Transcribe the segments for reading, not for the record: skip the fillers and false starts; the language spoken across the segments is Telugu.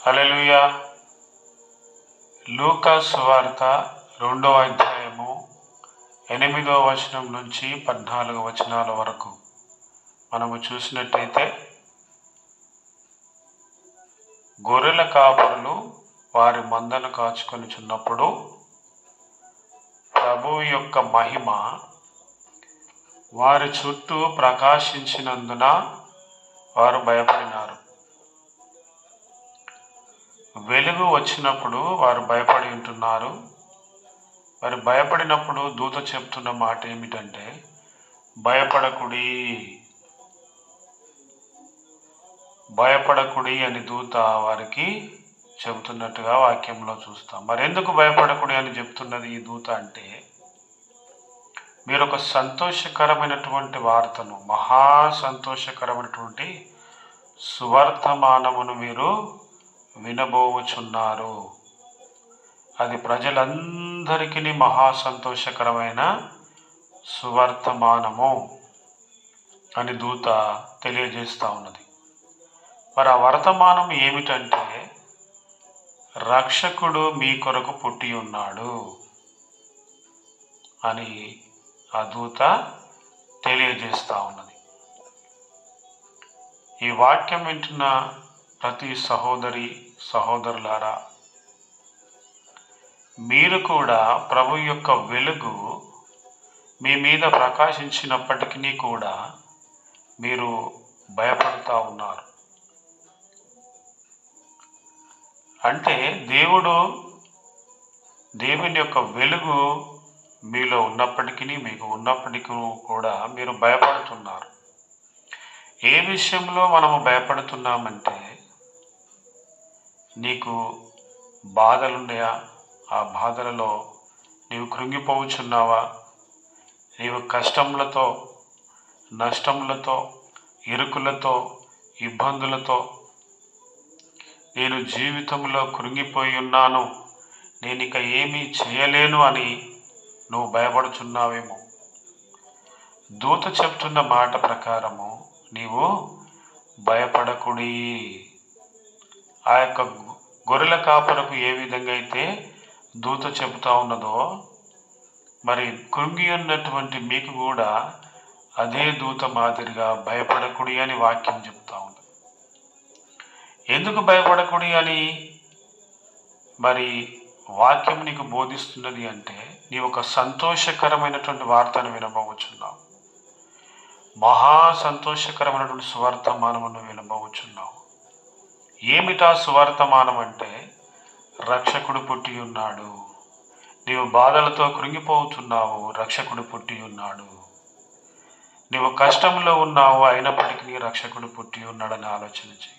హల్లెలూయా. లూకా సువార్త 2వ అధ్యాయము 8వ వచనం నుంచి 14వ వచనాల వరకు మనము చూసినట్టయితే, గొర్రెల కాపరులు వారి మందను కాచుకొనిచున్నప్పుడు ప్రభువు యొక్క మహిమ వారి చుట్టూ ప్రకాశించినందున వారు భయపడినారు. వెలుగు వచ్చినప్పుడు వారు భయపడి ఉంటున్నారు. వారు భయపడినప్పుడు దూత చెప్తున్న మాట ఏమిటంటే, భయపడకుడి, భయపడకుడి అని దూత వారికి చెబుతున్నట్టుగా వాక్యంలో చూస్తాం. మరెందుకు భయపడకుడి అని చెప్తున్నది ఈ దూత అంటే, మీరు ఒక సంతోషకరమైనటువంటి వార్తను, మహా సంతోషకరమైనటువంటి సువర్తమానమును మీరు వినబోచున్నారు. అది ప్రజలందరికీ మహా సంతోషకరమైన సువర్తమానము అని దూత తెలియజేస్తూ ఉన్నది. మరి ఆ వర్తమానం ఏమిటంటే, రక్షకుడు మీ కొరకు పుట్టి ఉన్నాడు అని ఆ దూత తెలియజేస్తూ ఉన్నది. ఈ వాక్యం వింటున్న ప్రతి సహోదరి సహోదరులారా, మీరు కూడా ప్రభు యొక్క వెలుగు మీ మీద ప్రకాశించినప్పటికీ కూడా మీరు భయపడుతూ ఉన్నారు. అంటే దేవుని యొక్క వెలుగు మీలో ఉన్నప్పటికీ, మీకు ఉన్నప్పటికీ కూడా మీరు భయపడుతున్నారు. ఏ విషయంలో మనము భయపడుతున్నామంటే, నీకు బాధలున్నాయా? ఆ బాధలలో నీవు కృంగిపోవచ్చున్నావా? నీవు కష్టములతో, నష్టములతో, ఇరుకులతో, ఇబ్బందులతో నేను జీవితంలో కృంగిపోయి ఉన్నాను, నేను ఇక ఏమీ చేయలేను అని నువ్వు భయపడుచున్నావేమో. దూత చెప్తున్న మాట ప్రకారము నీవు భయపడకుడి. ఆ యొక్క గొర్రెల కాపరకు ఏ విధంగా అయితే దూత చెబుతా ఉన్నదో, మరి కృంగి ఉన్నటువంటి మీకు కూడా అదే దూత మాదిరిగా భయపడకుడి అని వాక్యం చెప్తా ఉంది. ఎందుకు భయపడకుడి అని మరి వాక్యం నీకు బోధిస్తున్నది అంటే, నీవు ఒక సంతోషకరమైనటువంటి వార్తను వినబోచున్నావు. మహా సంతోషకరమైనటువంటి సువర్తమానమును వినబోచున్నావు. ఏమిటా సువర్తమానం అంటే, రక్షకుడు పుట్టి ఉన్నాడు. నీవు బాధలతో కృంగిపోతున్నావు, రక్షకుడు పుట్టి ఉన్నాడు. నీవు కష్టంలో ఉన్నావు, అయినప్పటికీ రక్షకుడు పుట్టి ఉన్నాడని ఆలోచన చేయి.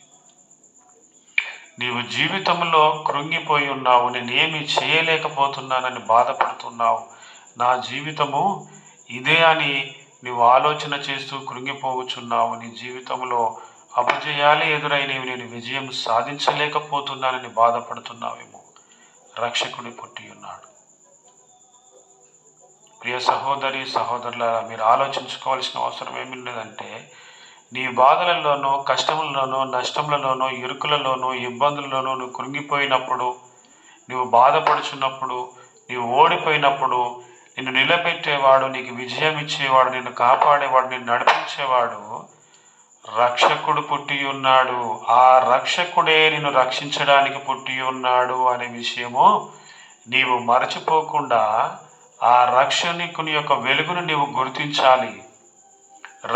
నీవు జీవితంలో కృంగిపోయి ఉన్నావు, నేనేమి చేయలేకపోతున్నానని బాధపడుతున్నావు, నా జీవితము ఇదే అని నీవు ఆలోచన చేస్తూ కృంగిపోవచ్చున్నావు. నీ జీవితంలో అపజయాలే ఎదురైనవి, నేను విజయం సాధించలేకపోతున్నానని బాధపడుతున్నావేమో. రక్షకుడు పుట్టి ఉన్నాడు. ప్రియ సహోదరి సహోదరులారా, మీరు ఆలోచించుకోవాల్సిన అవసరం ఏమి లేదంటే, నీ బాధలలోనో, కష్టములలోనో, నష్టములలోనో, ఇరుకులలోనో, ఇబ్బందులలోనో నువ్వు కృంగిపోయినప్పుడు, నువ్వు బాధపడుచున్నప్పుడు, నీవు ఓడిపోయినప్పుడు, నిన్ను నిలబెట్టేవాడు, నీకు విజయం ఇచ్చేవాడు, నిన్ను కాపాడేవాడు, నిన్ను నడిపించేవాడు రక్షకుడు పుట్టి ఉన్నాడు. ఆ రక్షకుడే నిన్ను రక్షించడానికి పుట్టి ఉన్నాడు అనే విషయము నీవు మరచిపోకుండా ఆ రక్షకుని యొక్క వెలుగును నీవు గుర్తించాలి.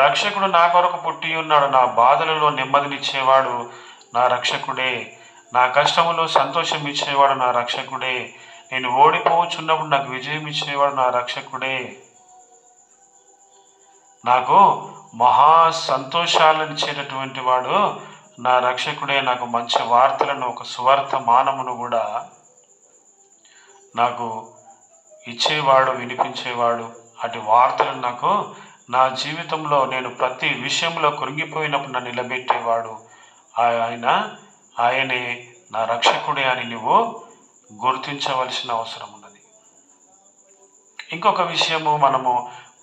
రక్షకుడు నా కొరకు పుట్టి ఉన్నాడు, నా బాధలలో నెమ్మదినిచ్చేవాడు నా రక్షకుడే, నా కష్టములో సంతోషం ఇచ్చేవాడు నా రక్షకుడే, నేను ఓడిపోవచ్చున్నప్పుడు నాకు విజయం ఇచ్చేవాడు నా రక్షకుడే, నాకు మహా సంతోషాలను ఇచ్చేటటువంటి వాడు నా రక్షకుడే, నాకు మంచి వార్తలను, ఒక సువర్తమానమును కూడా నాకు ఇచ్చేవాడు, వినిపించేవాడు. అటు వార్తలను నాకు నా జీవితంలో నేను ప్రతి విషయంలో కృంగిపోయినప్పుడు నన్ను నిలబెట్టేవాడు ఆయనే నా రక్షకుడే అని నువ్వు గుర్తించవలసిన అవసరం ఉన్నది. ఇంకొక విషయము, మనము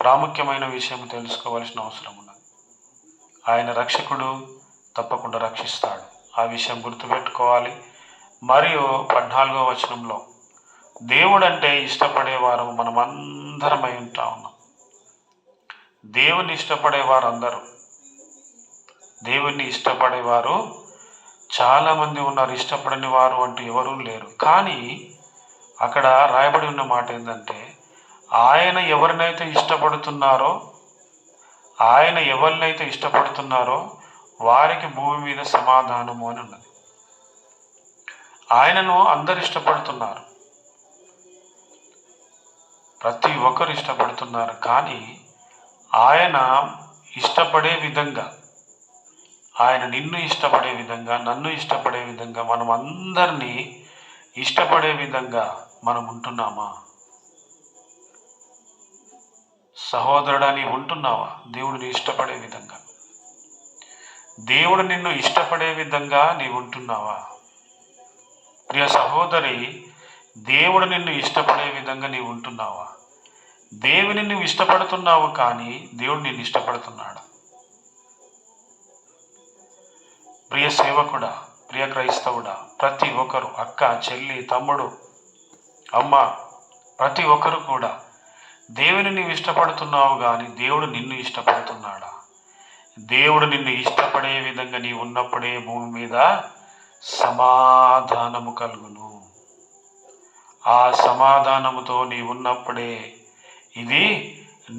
ప్రాముఖ్యమైన విషయం తెలుసుకోవాల్సిన అవసరం ఉన్నది. ఆయన రక్షకుడు తప్పకుండా రక్షిస్తాడు. ఆ విషయం గుర్తుపెట్టుకోవాలి. మరియు 14వ వచనంలో దేవుడంటే ఇష్టపడేవారు మనమందరమై ఉంటా ఉన్నాం. దేవుని ఇష్టపడేవారు అందరూ, దేవుణ్ణి ఇష్టపడేవారు చాలామంది ఉన్నారు. ఇష్టపడని వారు అంటూ ఎవరూ లేరు. కానీ అక్కడ రాయబడి ఉన్న మాట ఏంటంటే, ఆయన ఎవరినైతే ఇష్టపడుతున్నారో వారికి భూమి మీద సమాధానము అని ఉన్నది. ఆయనను అందరు ఇష్టపడుతున్నారు, ప్రతి ఒక్కరు ఇష్టపడుతున్నారు. కానీ ఆయన ఇష్టపడే విధంగా, ఆయన నిన్ను ఇష్టపడే విధంగా, నన్ను ఇష్టపడే విధంగా, మనం అందరినీ ఇష్టపడే విధంగా మనం ఉంటున్నామా? సహోదరుడా, నీ ఉంటున్నావా దేవుడిని ఇష్టపడే విధంగా? దేవుడు నిన్ను ఇష్టపడే విధంగా నీవు ఉంటున్నావా? ప్రియ సహోదరి, దేవుడు నిన్ను ఇష్టపడే విధంగా నీవు ఉంటున్నావా? దేవుని నువ్వు ఇష్టపడుతున్నావు, కానీ దేవుడు నిన్ను ఇష్టపడుతున్నాడు. ప్రియ సేవకుడా, ప్రియ క్రైస్తవుడా, ప్రతి ఒక్కరు, అక్క, చెల్లి, తమ్ముడు, అమ్మ, ప్రతి ఒక్కరు కూడా దేవుని నువ్వు ఇష్టపడుతున్నావు, కానీ దేవుడు నిన్ను ఇష్టపడుతున్నాడా? దేవుడు నిన్ను ఇష్టపడే విధంగా నీవు ఉన్నప్పుడే భూమి మీద సమాధానము కలుగును. ఆ సమాధానముతో నీవున్నప్పుడే ఇది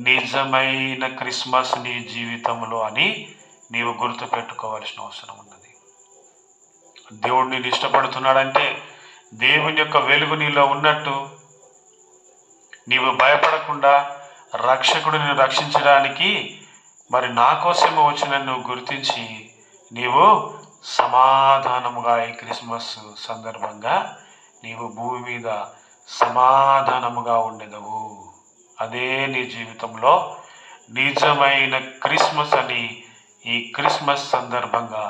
నిజమైన క్రిస్మస్ నీ జీవితంలో అని నీవు గుర్తుపెట్టుకోవాల్సిన అవసరం ఉన్నది. దేవుడు నిన్ను ఇష్టపడుతున్నాడంటే దేవుని యొక్క వెలుగు నీలో ఉన్నట్టు, నీవు భయపడకుండా రక్షకుడు నిన్ను రక్షించడానికి మరి నా కోసమే వచ్చిన నువ్వు గుర్తించి నీవు సమాధానముగా ఈ క్రిస్మస్ సందర్భంగా నీవు భూమి మీద సమాధానముగా ఉండెదవు. అదే నీ జీవితంలో నిజమైన క్రిస్మస్ అని ఈ క్రిస్మస్ సందర్భంగా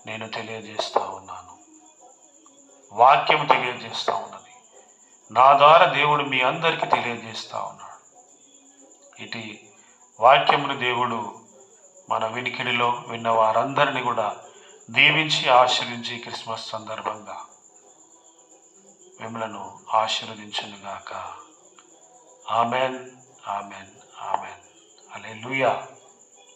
నేను తెలియజేస్తూ ఉన్నాను. వాక్యం తెలియజేస్తూ ఉన్నది. నా ద్వారా దేవుడు మీ అందరికీ తెలియజేస్తూ ఉన్నాడు. ఇటు వాక్యమును దేవుడు మన వినికిడిలో విన్న వారందరినీ కూడా దీవించి ఆశీర్వించి క్రిస్మస్ సందర్భంగా మిమ్మలను ఆశీర్వదించునుగాక. Amen, amen, amen. హల్లెలూయా.